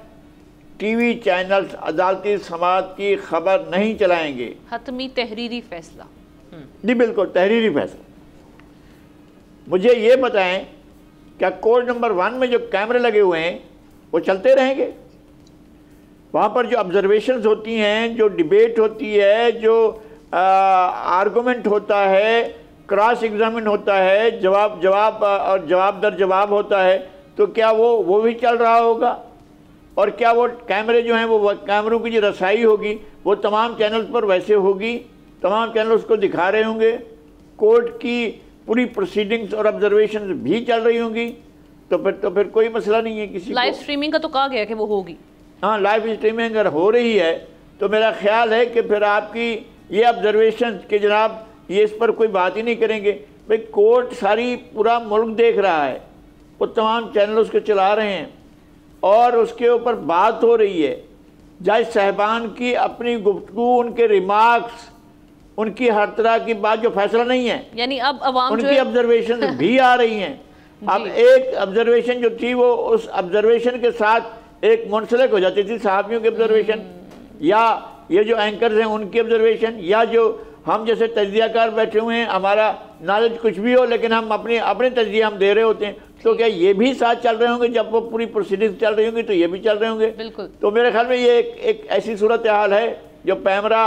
टीवी चैनल्स अदालती समाअत की खबर नहीं चलाएंगे। हतमी तहरीरी फैसला? जी बिल्कुल, तहरीरी फैसला। मुझे ये बताएं, क्या कोर्ट नंबर 1 में जो कैमरे लगे हुए हैं वो चलते रहेंगे? वहाँ पर जो ऑब्जर्वेशंस होती हैं, जो डिबेट होती है, जो आर्गूमेंट होता है, क्रॉस एग्जामिन होता है, जवाब और जवाब दर जवाब होता है, तो क्या वो भी चल रहा होगा? और क्या वो कैमरे जो हैं वो कैमरों की जो रसाई होगी वो तमाम चैनल्स पर वैसे होगी, तमाम चैनल उसको दिखा रहे होंगे, कोर्ट की पूरी प्रोसीडिंग्स और ऑब्जर्वेशन भी चल रही होंगी, तो फिर कोई मसला नहीं है किसी लाइव स्ट्रीमिंग का तो कहा गया कि वो होगी। हाँ, लाइव स्ट्रीमिंग अगर हो रही है तो मेरा ख्याल है कि फिर आपकी ये ऑब्जर्वेशन कि जनाब ये इस पर कोई बात ही नहीं करेंगे। भाई कोर्ट सारी पूरा मुल्क देख रहा है, वो तमाम चैनल उसको चला रहे हैं और उसके ऊपर बात हो रही है जज साहबान की अपनी गुफ्तगू, उनके रिमार्क्स, उनकी हर तरह की बात जो फैसला नहीं है, यानी अब अवाम उनकी ऑब्जर्वेशन भी आ रही हैं। अब एक ऑब्जर्वेशन जो थी वो उस ऑब्जर्वेशन के साथ एक मुंसलिक हो जाती थी, सहाबियों की ऑब्जर्वेशन या ये जो एंकर्स हैं उनकी ऑब्जर्वेशन, या जो हम जैसे तज्जियाकार बैठे हुए हैं, हमारा नॉलेज कुछ भी हो लेकिन हम अपने तज्जिया हम दे रहे होते हैं, तो क्या ये भी साथ चल रहे होंगे? जब वो पूरी प्रोसीडिंग्स चल रही होंगी तो ये भी चल रहे होंगे। बिल्कुल। तो मेरे ख्याल में ये एक ऐसी सूरत हाल है जो पैमरा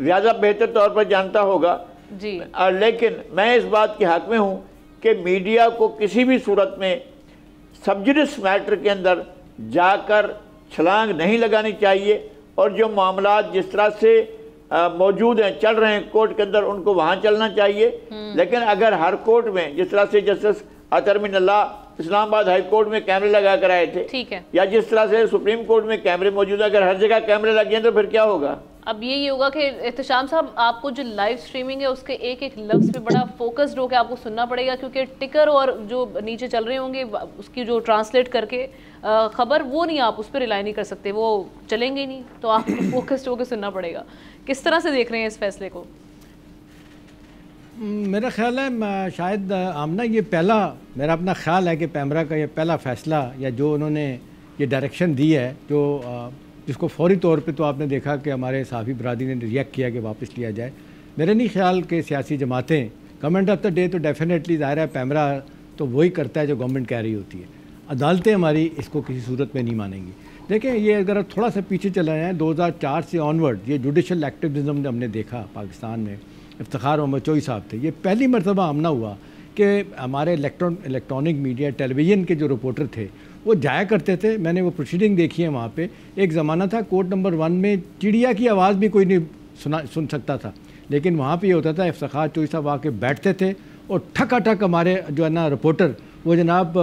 ज़्यादा बेहतर तौर पर जानता होगा जी। लेकिन मैं इस बात के हक में हूँ कि मीडिया को किसी भी सूरत में सब्जुडिस मैटर के अंदर जाकर छलांग नहीं लगानी चाहिए, और जो मामला जिस तरह से मौजूद हैं, चल रहे हैं कोर्ट के अंदर, उनको वहाँ चलना चाहिए। लेकिन अगर हर कोर्ट में जिस तरह से जस्टिस अतर मिनल्लाह इस्लामाबाद हाई कोर्ट में कैमरे लगा कर आए थे, ठीक है, या जिस तरह से सुप्रीम कोर्ट में कैमरे मौजूद है, अगर हर जगह कैमरे लगे हैं तो फिर क्या होगा? अब यही होगा कि एहतशाम साहब, आपको जो लाइव स्ट्रीमिंग है उसके एक एक लफ्ज़ पे बड़ा फोकस्ड होकर आपको सुनना पड़ेगा, क्योंकि टिकर और जो नीचे चल रहे होंगे उसकी जो ट्रांसलेट करके खबर, वो नहीं, आप उस पर रिलाई नहीं कर सकते, वो चलेंगे ही नहीं, तो आपको फोकस्ड होकर सुनना पड़ेगा। किस तरह से देख रहे हैं इस फैसले को? मेरा ख्याल है शायद आमना ये पहला, मेरा अपना ख्याल है कि पैमरा का ये पहला फ़ैसला या जो उन्होंने ये डायरेक्शन दी है, जो जिसको फौरी तौर पे तो आपने देखा कि हमारे साफ़ी बरादरी ने रिएक्ट किया कि वापस लिया जाए। मेरे नहीं ख्याल के सियासी जमातें गवर्नमेंट ऑफ द डे तो डेफिनेटली ज़ाहिर है पैमरा तो वही करता है जो गवर्नमेंट कह रही होती है। अदालतें हमारी इसको किसी सूरत में नहीं मानेंगी। देखें, ये अगर आप थोड़ा सा पीछे चले हैं 2004 से ऑनवर्ड ये जुडिशल एक्टिविज़म हमने देखा पाकिस्तान में, इफ्तिखार मोहम्मद चोई साहब थे, ये पहली मरतबा आमना हुआ कि हमारे इलेक्ट्रॉनिक मीडिया टेलीविज़न के जो रिपोर्टर थे वो जाया करते थे। मैंने वो प्रोसीडिंग देखी है वहाँ पे। एक ज़माना था कोर्ट नंबर 1 में चिड़िया की आवाज़ भी कोई नहीं सुन सकता था, लेकिन वहाँ पे ये होता था इफ्तिखार चोई साहब आके बैठते थे और ठक हमारे जो है ना रिपोर्टर वो जनाब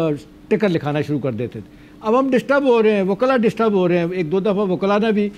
टिकर लिखाना शुरू कर देते थे। अब हम डिस्टर्ब हो रहे हैं, वकला डिस्टर्ब हो रहे हैं। एक दो दफ़ा वकला ने भी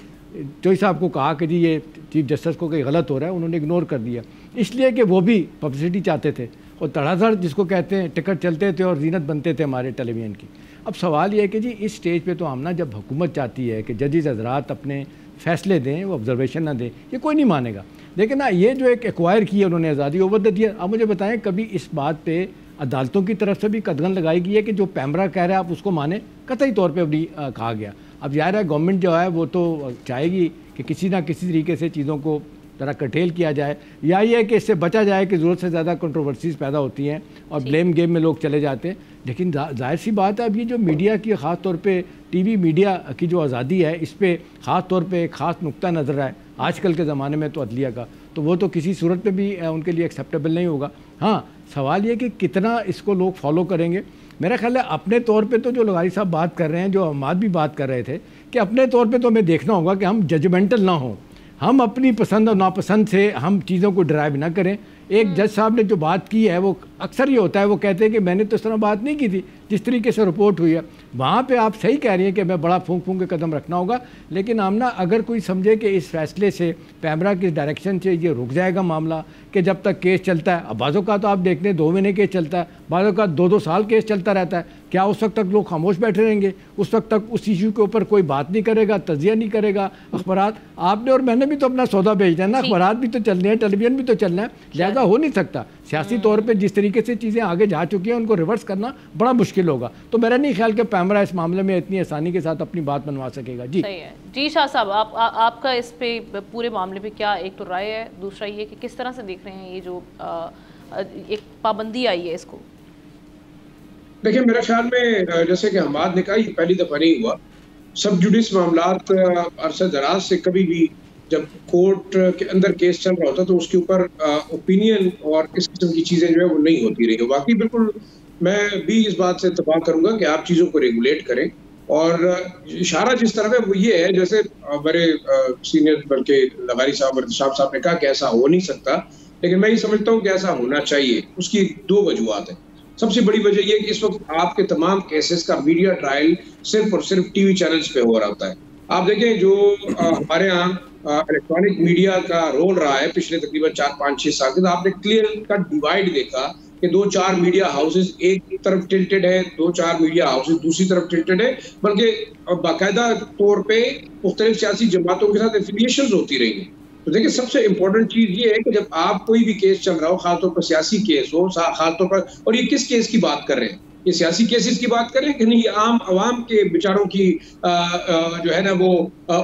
चोई साहब को कहा कि जी ये चीफ जस्टिस को कहीं गलत हो रहा है, उन्होंने इग्नोर कर दिया, इसलिए कि वो भी पब्लिसिटी चाहते थे और धड़ाधड़ जिसको कहते हैं टिकट चलते थे और जीनत बनते थे हमारे टेलीविज़न की। अब सवाल ये है कि जी इस स्टेज पे तो आमना जब हुकूमत चाहती है कि जजेस हज़रात अपने फ़ैसले दें, वो ऑब्जर्वेशन ना दें, ये कोई नहीं मानेगा। लेकिन ना ये जो एक एक्वायर की है उन्होंने आज़ादी ओवर द दिया। अब मुझे बताएं कभी इस बात पे अदालतों की तरफ से भी कदगन लगाई गई है कि जो पैमरा कह रहा है आप उसको माने? कतई तौर पर नहीं कहा गया। अब ज़ाहिर है गवर्नमेंट जो है वो तो चाहेगी कि किसी ना किसी तरीके से चीज़ों को ज़रा कटेल किया जाए, या ये है कि इससे बचा जाए कि ज़रूरत से ज़्यादा कंट्रोवर्सीज पैदा होती हैं और ब्लेम गेम में लोग चले जाते हैं। लेकिन जाहिर सी बात है अब ये जो मीडिया की ख़ास तौर पे टीवी मीडिया की जो आज़ादी है, इस पर ख़ास तौर पे एक ख़ास नुक्ता नज़र है आजकल के ज़माने में तो अदलिया का, तो वो तो किसी सूरत में भी उनके लिए एक्सेप्टेबल नहीं होगा। हाँ, सवाल ये कि कितना इसको लोग फॉलो करेंगे। मेरा ख्याल है अपने तौर पे तो जो लगारी साहब बात कर रहे हैं, जो अहमद भी बात कर रहे थे कि अपने तौर पे तो हमें देखना होगा कि हम जजमेंटल ना हों, हम अपनी पसंद और नापसंद से हम चीज़ों को ड्राइव ना करें। एक जज साहब ने जो बात की है वो अक्सर ये होता है, वो कहते हैं कि मैंने तो इस तरह बात नहीं की थी जिस तरीके से रिपोर्ट हुई है। वहाँ पे आप सही कह रही हैं कि मैं बड़ा फूंक के कदम रखना होगा, लेकिन आमना अगर कोई समझे कि इस फैसले से पैमरा की डायरेक्शन से ये रुक जाएगा मामला कि जब तक केस चलता है, अब बाज़ों का तो आप देखते हैं 2 महीने केस चलता है, बाज़ों का 2-2 साल केस चलता रहता है, क्या उस वक्त तक लोग खामोश बैठे रहेंगे? उस वक्त तक उस इशू के ऊपर कोई बात नहीं करेगा, तजिया नहीं करेगा। अखबारात आपने और मैंने भी तो अपना सौदा भेजना है ना, अखबारात भी तो चलने हैं, टेलीविजन भी तो चलना है, लिहाजा हो नहीं सकता। सियासी तौर पे जिस तरीके से चीज़ें आगे जा चुकी हैं उनको रिवर्स करना बड़ा मुश्किल होगा। तो मेरा नहीं ख्याल कि पैमरा इस मामले में इतनी आसानी के साथ अपनी बात मनवा सकेगा। जी सही है। जी शाह साहब, आपका इस पे पूरे मामले पे क्या एक तो राय है, दूसरा ये कि किस तरह से देख रहे हैं ये जो एक पाबंदी आई है इसको? देखिए, मेरे ख्याल में जैसे कि हमाद ने कहा, ये पहली दफ़ा नहीं हुआ। सब जुडिस मामलात अरसा दराज से कभी भी जब कोर्ट के अंदर केस चल रहा होता तो उसके ऊपर ओपिनियन और इस किस्म की चीज़ें जो है वो नहीं होती रही। बाकी बिल्कुल मैं भी इस बात से इत्तेफाक करूंगा कि आप चीज़ों को रेगुलेट करें, और इशारा जिस तरफ है वो ये है, जैसे बड़े सीनियर बल्कि लगारी साहब और शाह साहब ने कहा कि ऐसा हो नहीं सकता, लेकिन मैं ये समझता हूँ कि ऐसा होना चाहिए। उसकी 2 वजूहत हैं। सबसे बड़ी वजह यह है कि इस वक्त आपके तमाम केसेस का मीडिया ट्रायल सिर्फ और सिर्फ टीवी चैनल्स पे हो रहा होता है। आप देखें जो हमारे यहाँ इलेक्ट्रॉनिक मीडिया का रोल रहा है पिछले तकरीबन 4-5-6 साल के, तो आपने क्लियर का डिवाइड देखा कि 2-4 मीडिया हाउसेस एक तरफ टिल्टेड है, 2-4 मीडिया हाउसेस दूसरी तरफ टिल्टेड है, बल्कि बाकायदा तौर पे मुख्तलिफ सियासी जमातों के साथ एफिलिएशन होती रही है। तो देखिए सबसे इम्पोर्टेंट चीज ये है कि जब आप कोई भी केस चल रहा हो, खासतौर पर सियासी केस हो, खासतौर पर, और ये किस केस की बात कर रहे हैं, ये सियासी केसेस की बात करें कि नहीं, आम आवाम के बेचारों की जो है ना वो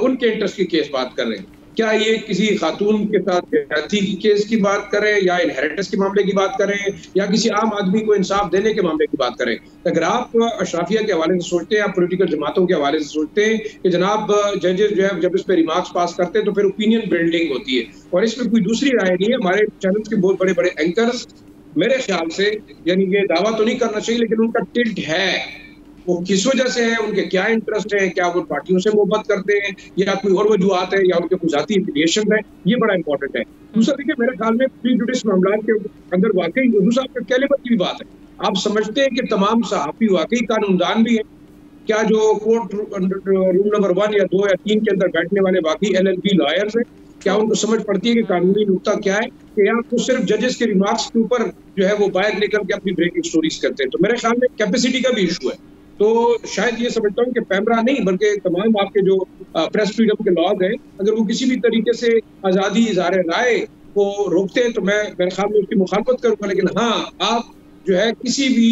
उनके इंटरेस्ट की केस बात कर रहे हैं, क्या ये किसी खातून के साथ ज्यादती की केस की बात करें, या इनहेरिटेंस के मामले की बात करें, या किसी आम आदमी को इंसाफ देने के मामले की बात करें। अगर आप अशराफिया के हवाले से सोचते हैं, आप पोलिटिकल जमातों के हवाले से सोचते हैं कि जनाब जजेस जो है जब इस पर रिमार्क्स पास करते हैं तो फिर ओपिनियन बिल्डिंग होती है, और इसमें कोई दूसरी राय नहीं है। हमारे चैनल के बहुत बड़े बड़े एंकर्स मेरे ख्याल से, यानी ये दावा तो नहीं करना चाहिए, लेकिन उनका टिल्ट है, वो किस वजह से है, उनके क्या इंटरेस्ट है, क्या वो पार्टियों से मोहब्बत करते हैं या कोई और वजूहत है, या उनके कुछ जाती एफिलिएशन है, ये बड़ा इंपॉर्टेंट है। दूसरा देखिए, मेरे ख्याल में प्री जुडिस मामला के अंदर वाकई दूसरा कैलिबर की भी बात है। आप समझते हैं कि तमाम सहाफी वाकई कानूनदान भी है क्या, जो कोर्ट रूम नंबर 1 या 2 या 3 के अंदर बैठने वाले बाकी LLB लॉयर्स हैं, क्या उनको समझ पड़ती है कि कानूनी नुक्ता क्या है, कि या तो सिर्फ जजेस के रिमार्क्स के ऊपर जो है वो बाहर निकल के अपनी ब्रेकिंग स्टोरीज करते हैं। तो मेरे ख्याल में कैपेसिटी का भी इशू है। तो शायद ये समझता हूँ कि पैमरा नहीं बल्कि तमाम आपके जो प्रेस फ्रीडम के लॉज हैं, अगर वो किसी भी तरीके से आज़ादी इज़हार राय को रोकते हैं तो मैं मेरे ख्याल में उसकी मुखालफत करूँगा। लेकिन हाँ, आप जो है किसी भी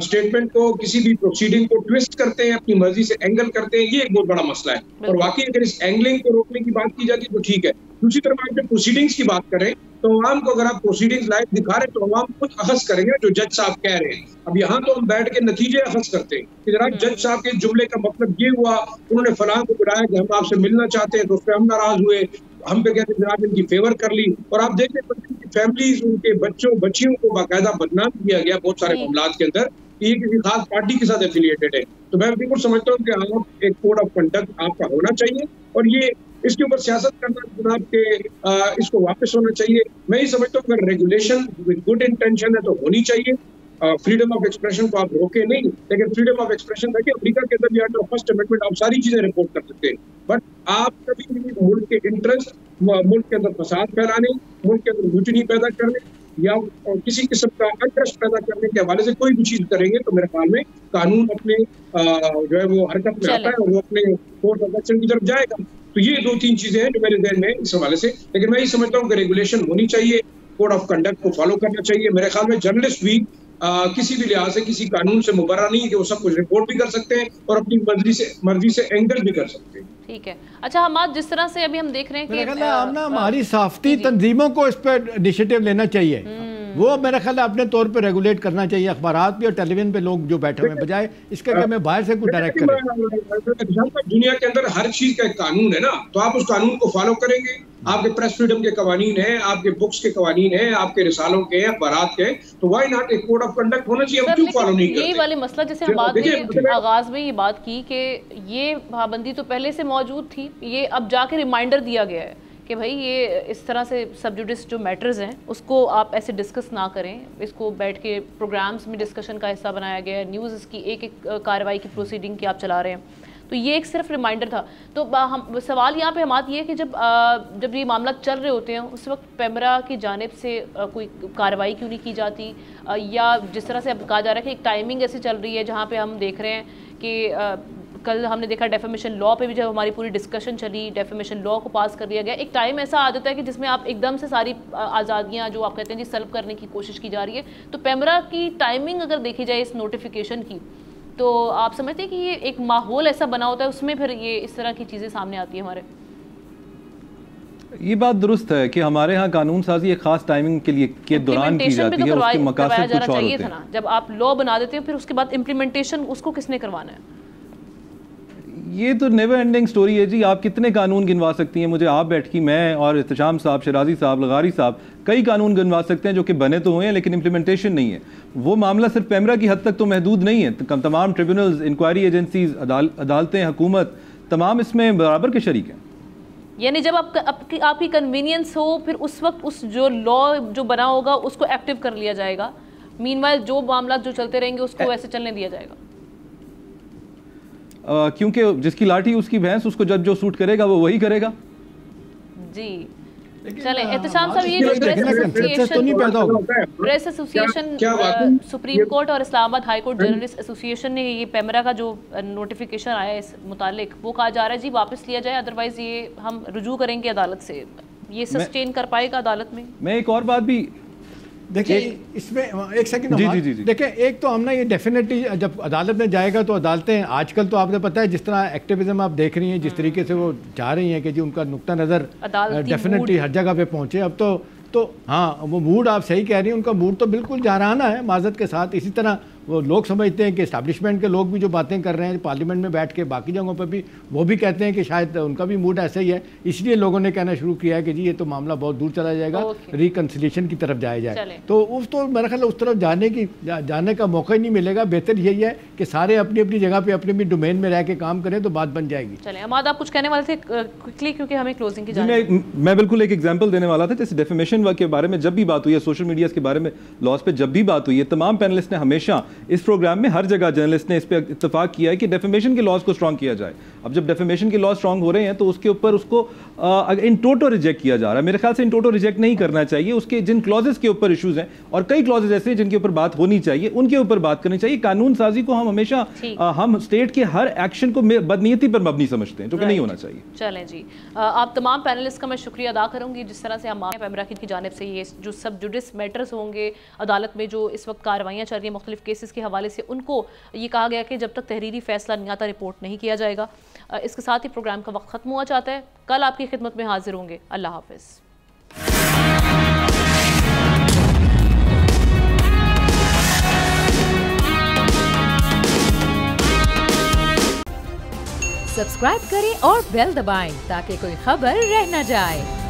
स्टेटमेंट को, किसी भी प्रोसीडिंग को ट्विस्ट करते हैं, अपनी मर्जी से एंगल करते हैं, ये एक बहुत बड़ा मसला है। और वाकई अगर इस एंगलिंग को रोकने की बात की जाती है तो ठीक है। दूसरी तरफ आप जब प्रोसीडिंग्स की बात करें तो अवाम को अगर आप प्रोसीडिंग्स लाइव दिखा रहे हैं तो अवाम खुद अखज़ करेंगे जो जज साहब कह रहे हैं। अब यहाँ तो हम बैठ के नतीजे अखज़ करते हैं कि जनाब जज साहब के जुमले का मतलब ये हुआ, उन्होंने फलां को बुलाया कि हम आपसे मिलना चाहते हैं, तो उस पर हम नाराज हुए, हम पे कहते हैं जनाब इनकी फेवर कर ली। और आप देखें फैमिलीज, उनके बच्चों बच्चियों को बाकायदा बदनाम किया गया बहुत सारे मामलों के अंदर, ये किसी खास पार्टी के साथ एफिलिएटेड है। तो मैं बिल्कुल समझता हूँ कि आप एक कोड ऑफ कंडक्ट आपका होना चाहिए, और ये इसके ऊपर सियासत करना जनाब के इसको वापस होना चाहिए। मैं ये समझता हूँ अगर रेगुलेशन विद गुड इंटेंशन है तो होनी चाहिए। फ्रीडम ऑफ एक्सप्रेशन को आप रोके नहीं, लेकिन फ्रीडम ऑफ एक्सप्रेशन देखिए अमेरिका के अंदर भी अंडर फर्स्ट अमेंडमेंट आप सारी चीजें रिपोर्ट कर सकते हैं, बट आप कभी भी मुल्क के इंटरेस्ट, मुल्क के अंदर फसाद फैलाने, मुल्क के अंदर मुजनी पैदा करने या किसी किस्म का इंटरेस्ट पैदा करने के हवाले से कोई भी चीज करेंगे तो मेरे ख्याल में कानून अपने जो है वो हरकत में आता है और वो अपने कोर्ट ऑफ एक्शन की तरफ जाएगा। तो ये 2-3 चीजें हैं जो मेरे ध्यान में इस हवाले से। लेकिन मैं ये समझता हूँ कि रेगुलेशन होनी चाहिए, कोड ऑफ कंडक्ट को फॉलो करना चाहिए। मेरे ख्याल में जर्नलिस्ट भी किसी भी लिहाज से किसी कानून से मुबर्रा नहीं है कि वो सब कुछ रिपोर्ट भी कर सकते हैं और अपनी मर्जी से एंगल भी कर सकते हैं। ठीक है। अच्छा हमाद, जिस तरह से अभी हम देख रहे हैं कि हमारी साफ्ती तंजीमों को इस पर इनिशिएटिव लेना चाहिए, वो मेरा ख्याल है अपने तौर पे रेगुलेट करना चाहिए। अखबारात भी और टेलीविजन पे लोग जो बैठे हुए बजाय इसके कि हमें बाहर से कुछ डायरेक्ट करें। दुनिया के अंदर हर चीज का एक कानून है ना, तो आप उस कानून को फॉलो करेंगे। आपके प्रेस फ्रीडम के कवानीन है, आपके बुक्स के कवानीन है, आपके रिसालों के, अखबारात के, तो व्हाई नॉट एक कोड ऑफ कंडक्ट होना चाहिए। हम क्यों फॉलो नहीं करते? यही वाले मसला जैसे हम बात आगाज में ये बात की कि ये पाबंदी तो पहले से मौजूद थी, ये अब जाके रिमाइंडर दिया गया है कि भाई ये इस तरह से सब जुडिस जो मैटर्स हैं उसको आप ऐसे डिस्कस ना करें, इसको बैठ के प्रोग्राम्स में डिस्कशन का हिस्सा बनाया गया है, न्यूज़ इसकी एक कार्रवाई की प्रोसीडिंग की आप चला रहे हैं। तो ये एक सिर्फ रिमाइंडर था। तो हम सवाल यहाँ पे हमारा ये है कि जब ये मामला चल रहे होते हैं उस वक्त पैमरा की जानिब से कोई कार्रवाई क्यों नहीं की जाती, या जिस तरह से अब कहा जा रहा है कि एक टाइमिंग ऐसी चल रही है जहाँ पे हम देख रहे हैं कि कल हमने देखा डेफेमेशन लॉ पे भी जब हमारी पूरी डिस्कशन चली, डेफेमेशन लॉ को पास कर दिया गया। एक टाइम ऐसा आ जाता है कि जिसमें आप एकदम से सारी आज़ादियाँ जो आप कहते हैं जी सल्ब करने की कोशिश की जा रही है। तो पैमरा की टाइमिंग अगर देखी जाए इस नोटिफिकेशन की, तो आप समझते हैं कि ये एक माहौल ऐसा बना होता है उसमें फिर ये इस तरह की चीज़ें सामने आती है हमारे? ये बात दुरुस्त है कि हमारे यहाँ कानून साजी एक खास टाइमिंग के लिए के दौरान की जाती है, उसके मकासद कुछ और होते हैं। जब आप लॉ बना देते हैं फिर उसके बाद इम्प्लीमेंटेशन उसको किसने करवाना है? ये तो नेवर एंडिंग स्टोरी है जी। आप कितने कानून गिनवा सकती हैं? मुझे आप बैठ की मैं और इत्तेशाम साहब, शराजी साहब, लगारी साहब कई कानून गिनवा सकते हैं जो कि बने तो हुए हैं लेकिन इम्प्लीमेंटेशन नहीं है। वो मामला सिर्फ पैमरा की हद तक तो महदूद नहीं है। तमाम ट्रिब्यूनल्स, इंक्वायरी एजेंसीज, अदालतें, हुकूमत तमाम इसमें बराबर के शरीक हैं। यानी जब आपकी कन्वीनियंस हो फिर उस वक्त उस जो लॉ जो बना होगा उसको एक्टिव कर लिया जाएगा, मीनवाइल जो मामला जो चलते रहेंगे उसको वैसे चलने दिया जाएगा। क्योंकि जिसकी लाठी उसकी भैंस, उसको जब जो सूट करेगा वो वही करेगा जी। चले एहतशाम साहब, ये प्रेस एसोसिएशन सुप्रीम कोर्ट और Islamabad high court journalist association ने ये पेमरा का जो नोटिफिकेशन आया इस मुतालिक, वो कहा जा रहा है जी वापस लिया जाए, अदरवाइज ये हम रुजू करेंगे अदालत से। ये सस्टेन कर पाएगा अदालत में? मैं एक और बात भी देखिए इसमें एक सेकंड जी देखिए, एक तो हम ना ये डेफिनेटली जब अदालत में जाएगा तो अदालतें आजकल तो आपने पता है जिस तरह एक्टिविज्म आप देख रही हैं, जिस तरीके से वो चाह रही हैं कि जी उनका नुक्ता नज़र डेफिनेटली हर जगह पे पहुंचे। अब तो हाँ, वो मूड आप सही कह रही हैं, उनका मूड तो बिल्कुल जाराना है माजरत के साथ। इसी तरह वो लोग समझते हैं कि इस्टेब्लिशमेंट के लोग भी जो बातें कर रहे हैं पार्लियामेंट में बैठ के, बाकी जगहों पर भी वो भी कहते हैं कि शायद उनका भी मूड ऐसा ही है, इसलिए लोगों ने कहना शुरू किया है कि जी ये तो मामला बहुत दूर चला जाएगा, रिकन्सिलिएशन की तरफ जाया जाए। तो मेरा ख्याल उस तरफ जाने का मौका ही नहीं मिलेगा। बेहतर यही है कि सारे अपनी अपनी जगह पे अपनी अपनी डोमेन में रह के काम करें तो बात बन जाएगी। चलें अमाद, आप कुछ कहने वाले थे क्विकली, क्योंकि हमें क्लोजिंग की मैं बिल्कुल एक एग्जाम्पल देने वाला था। जैसे डेफेमेशन के बारे में जब भी बात हुई है, सोशल मीडिया के बारे में लॉस पे जब भी बात हुई है, तमाम पैनलिस्ट ने हमेशा इस प्रोग्राम में हर जगह जर्नलिस्ट ने इस पे इत्तेफाक किया है कि डेफेमेशन के लॉज को स्ट्रॉन्ग किया जाए। अब जब डेफेमेशन के लॉज स्ट्रॉन्ग हो रहे हैं तो उसके ऊपर उसको इन टोटो रिजेक्ट किया जा रहा है। मेरे ख्याल से इन टोटो रिजेक्ट नहीं करना चाहिए। उसके जिन क्लॉजेस के ऊपर इश्यूज हैं और कई क्लॉजेस ऐसे हैं जिनके ऊपर बात होनी चाहिए, उनके ऊपर बात करनी चाहिए। कानून साजी को हम हमेशा हम स्टेट के हर एक्शन को बदनीयती पर मबनी समझते हैं, जो कि नहीं होना चाहिए। चलें जी, आप तमाम पैनलिस्ट का मैं शुक्रिया अदा करूंगी जिस तरह से हम पेमरा की जानिब से ये जो सब जुडिस मैटर्स होंगे अदालत में, जो इस वक्त कार्रवाइयाँ चल रही हैं मुख्तलिफ केसेस के हवाले से, उनको ये कहा गया कि जब तक तहरीरी फैसला नहीं आता रिपोर्ट नहीं किया जाएगा। इसके साथ ही प्रोग्राम का वक्त ख़त्म हुआ चाहता है। कल आपकी खिदमत में हाजिर होंगे। अल्लाह हाफिज़। सब्सक्राइब करें और बेल दबाएं ताकि कोई खबर रह न जाए।